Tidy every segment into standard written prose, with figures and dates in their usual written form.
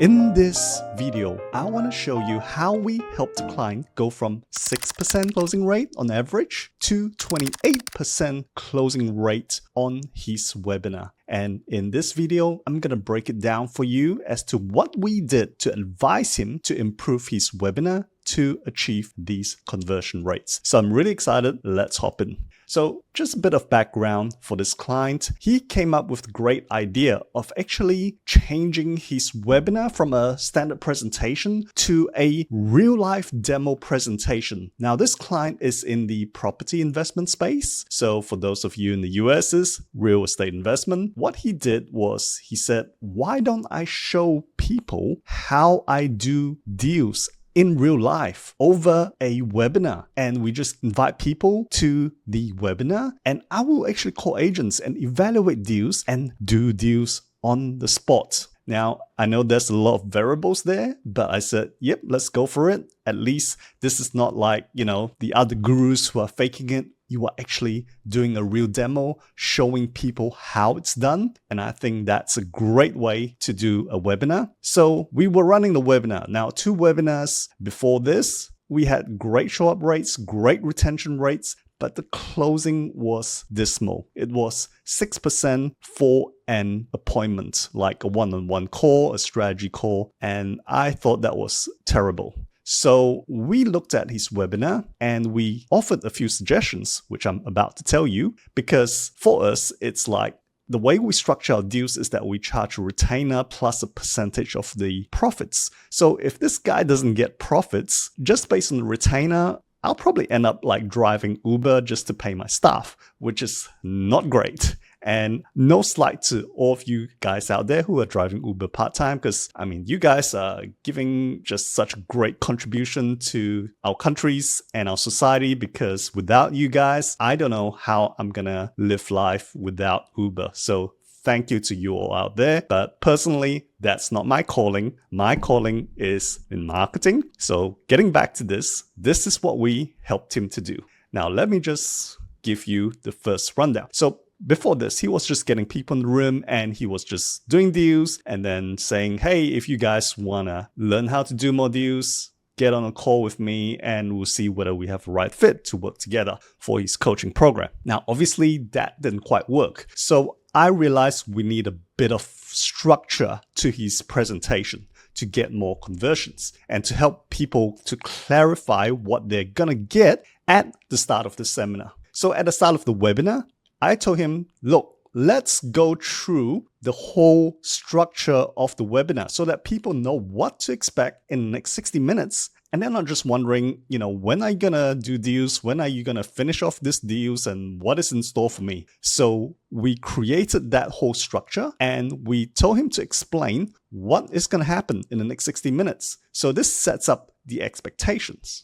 In this video, I want to show you how we helped a client go from 6% closing rate on average to 28% closing rate on his webinar. And in this video, I'm going to break it down for you as to what we did to advise him to improve his webinar to achieve these conversion rates. So I'm really excited. Let's hop in. So just a bit of background for this client. He came up with the great idea of actually changing his webinar from a standard presentation to a real life demo presentation. Now, this client is in the property investment space. So for those of you in the US, is real estate investment. What he did was he said, why don't I show people how I do deals in real life over a webinar? And we just invite people to the webinar, and I will actually call agents and evaluate deals and do deals on the spot. Now, I know there's a lot of variables there, but I said, yep, let's go for it. At least this is not like, the other gurus who are faking it. You are actually doing a real demo, showing people how it's done. And I think that's a great way to do a webinar. So we were running the webinar. Now, 2 webinars before this, we had great show-up rates, great retention rates, but the closing was dismal. It was 6% for an appointment, like a one-on-one call, a strategy call. And I thought that was terrible. So we looked at his webinar and we offered a few suggestions, which I'm about to tell you, because for us, it's like the way we structure our deals is that we charge a retainer plus a percentage of the profits. So if this guy doesn't get profits just based on the retainer, I'll probably end up like driving Uber just to pay my staff, which is not great. And no slight to all of you guys out there who are driving Uber part-time, because you guys are giving just such a great contribution to our countries and our society, because without you guys, I don't know how I'm gonna live life without Uber. So thank you to you all out there. But personally, that's not my calling. My calling is in marketing. So getting back to this is what we helped him to do. Now, let me just give you the first rundown. So before this, he was just getting people in the room and he was just doing deals and then saying, hey, if you guys want to learn how to do more deals, get on a call with me and we'll see whether we have the right fit to work together for his coaching program. Now, obviously, that didn't quite work. So I realized we need a bit of structure to his presentation to get more conversions and to help people to clarify what they're going to get at the start of the seminar. So at the start of the webinar, I told him, look, let's go through the whole structure of the webinar so that people know what to expect in the next 60 minutes. And they're not just wondering, when are you going to do deals? When are you going to finish off these deals? And what is in store for me? So we created that whole structure and we told him to explain what is going to happen in the next 60 minutes. So this sets up the expectations.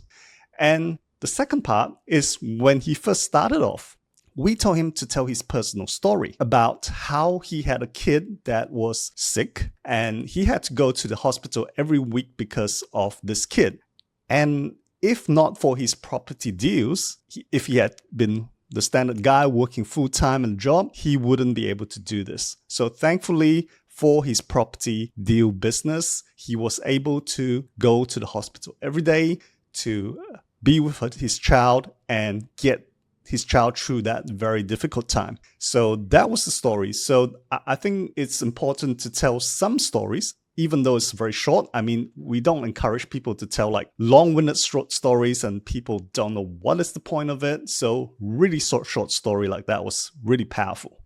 And the second part is when he first started off, we told him to tell his personal story about how he had a kid that was sick and he had to go to the hospital every week because of this kid. And if not for his property deals, if he had been the standard guy working full-time in a job, he wouldn't be able to do this. So thankfully, for his property deal business, he was able to go to the hospital every day to be with his child and get his child through that very difficult time. So that was the story. So I think it's important to tell some stories, even though it's very short. We don't encourage people to tell like long-winded short stories and people don't know what is the point of it. So really short story like that was really powerful.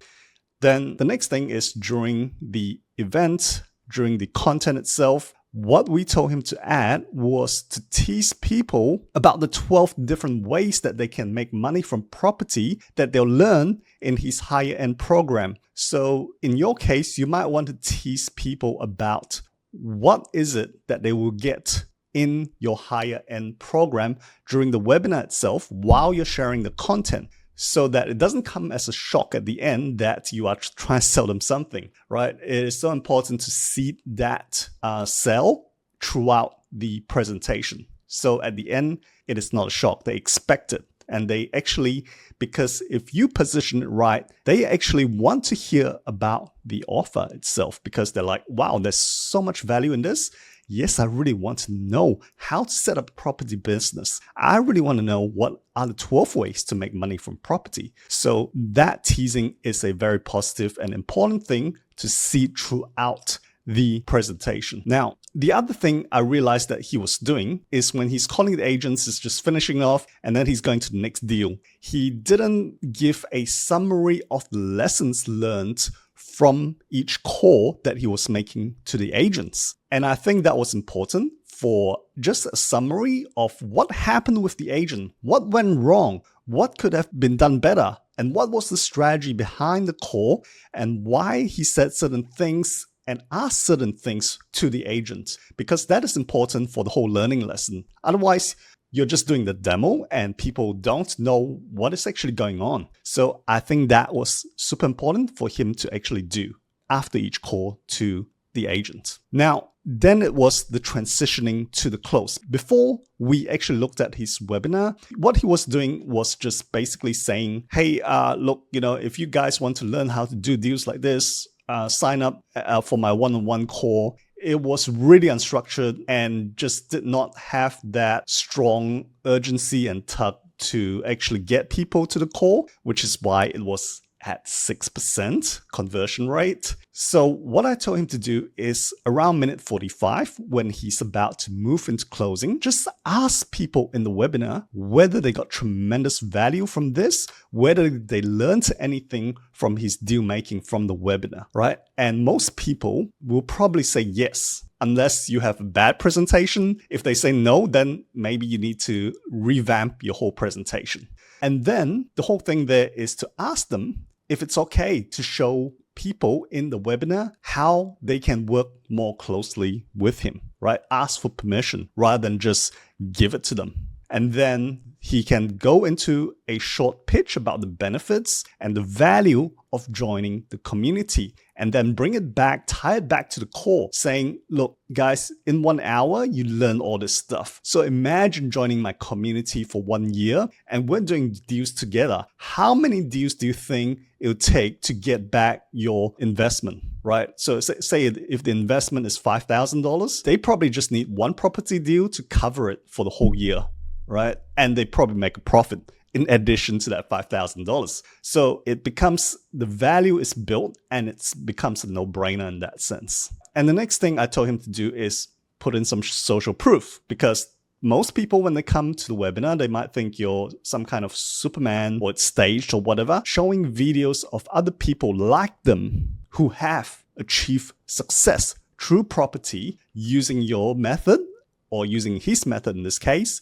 Then the next thing is during the event, during the content itself, what we told him to add was to tease people about the 12 different ways that they can make money from property that they'll learn in his higher end program. So in your case, you might want to tease people about what is it that they will get in your higher end program during the webinar itself while you're sharing the content, so that it doesn't come as a shock at the end that you are trying to sell them something, right? It is so important to seed that sell throughout the presentation. So at the end, it is not a shock. They expect it. And they actually, because if you position it right, they actually want to hear about the offer itself because they're like, wow, there's so much value in this. Yes, I really want to know how to set up a property business. I really want to know what are the 12 ways to make money from property. So that teasing is a very positive and important thing to see throughout the presentation. Now, the other thing I realized that he was doing is when he's calling the agents, is just finishing off and then he's going to the next deal. He didn't give a summary of the lessons learned from each call that he was making to the agents. And I think that was important for just a summary of what happened with the agent, what went wrong, what could have been done better, and what was the strategy behind the call, and why he said certain things and asked certain things to the agent, because that is important for the whole learning lesson. Otherwise, you're just doing the demo and people don't know what is actually going on. So I think that was super important for him to actually do after each call to the agent. Now, then it was the transitioning to the close. Before we actually looked at his webinar, what he was doing was just basically saying, hey, look, if you guys want to learn how to do deals like this, sign up for my one-on-one call. It was really unstructured and just did not have that strong urgency and tug to actually get people to the call, which is why it was at 6% conversion rate. So what I told him to do is around minute 45, when he's about to move into closing, just ask people in the webinar whether they got tremendous value from this, whether they learned anything from his deal making from the webinar, right? And most people will probably say yes, unless you have a bad presentation. If they say no, then maybe you need to revamp your whole presentation. And then the whole thing there is to ask them if it's okay to show people in the webinar how they can work more closely with him, right? Ask for permission rather than just give it to them. And then he can go into a short pitch about the benefits and the value of joining the community, and then bring it back, tie it back to the core, saying, look, guys, in 1 hour, you learn all this stuff. So imagine joining my community for 1 year and we're doing deals together. How many deals do you think it would take to get back your investment? Right? So say if the investment is $5,000, they probably just need one property deal to cover it for the whole year, right? And they probably make a profit in addition to that $5,000. So it becomes, the value is built and it becomes a no-brainer in that sense. And the next thing I told him to do is put in some social proof, because most people, when they come to the webinar, they might think you're some kind of Superman or it's staged or whatever, showing videos of other people like them who have achieved success through property using your method or using his method in this case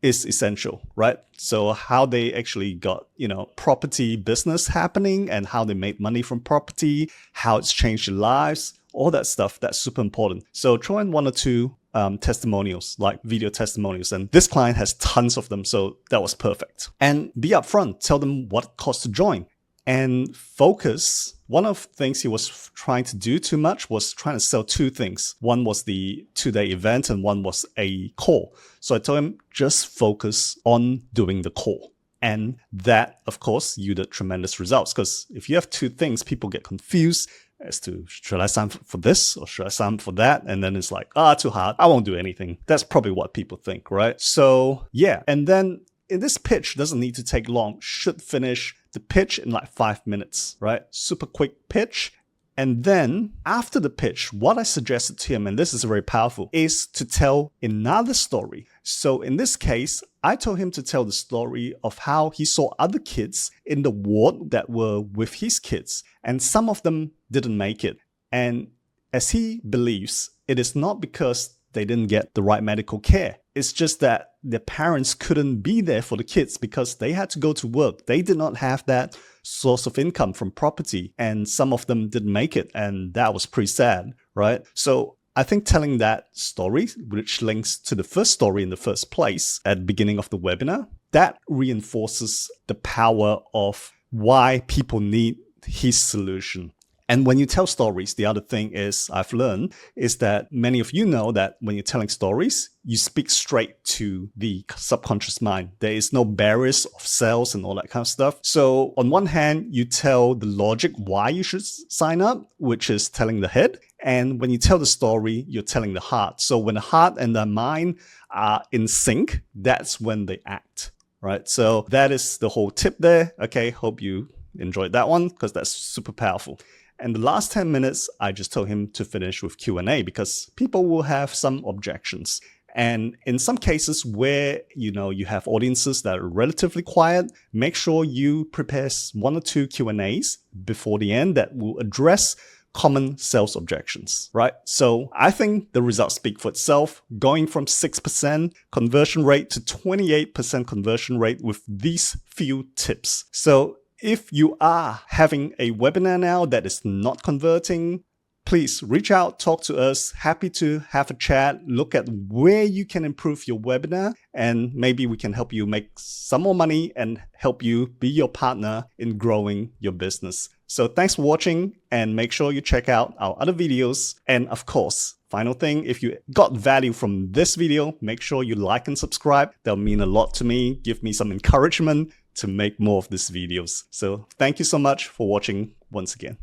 is essential, right? So how they actually got, property business happening and how they made money from property, how it's changed their lives, all that stuff, that's super important. So throw in 1 or 2 testimonials, like video testimonials. And this client has tons of them, so that was perfect. And be upfront, tell them what it costs to join. And focus. One of the things he was trying to do too much was trying to sell 2 things. One was the 2-day event and one was a call. So I told him, just focus on doing the call. And that, of course, yielded tremendous results, because if you have 2 things, people get confused as to, should I sign for this or should I sign for that? And then it's like, too hard. I won't do anything. That's probably what people think, right? So yeah. And then in this pitch, doesn't need to take long, should finish the pitch in like 5 minutes, right? Super quick pitch. And then after the pitch, what I suggested to him, and this is very powerful, is to tell another story. So in this case, I told him to tell the story of how he saw other kids in the ward that were with his kids, and some of them didn't make it. And as he believes, it is not because they didn't get the right medical care. It's just that their parents couldn't be there for the kids because they had to go to work. They did not have that source of income from property, and some of them didn't make it, and that was pretty sad, right? So I think telling that story, which links to the first story in the first place at the beginning of the webinar, that reinforces the power of why people need his solution. And when you tell stories, the other thing is I've learned is that many of you know that when you're telling stories, you speak straight to the subconscious mind. There is no barriers of cells and all that kind of stuff. So on one hand, you tell the logic why you should sign up, which is telling the head. And when you tell the story, you're telling the heart. So when the heart and the mind are in sync, that's when they act, right? So that is the whole tip there. Okay, hope you enjoyed that one because that's super powerful. And the last 10 minutes, I just told him to finish with Q&A because people will have some objections. And in some cases where, you have audiences that are relatively quiet, make sure you prepare 1 or 2 Q&As before the end that will address common sales objections, right? So I think the results speak for itself, going from 6% conversion rate to 28% conversion rate with these few tips. So if you are having a webinar now that is not converting, please reach out, talk to us. Happy to have a chat, look at where you can improve your webinar, and maybe we can help you make some more money and help you be your partner in growing your business. So thanks for watching, and make sure you check out our other videos. And of course, final thing, if you got value from this video, make sure you like and subscribe. That'll mean a lot to me, give me some encouragement to make more of these videos. So thank you so much for watching once again.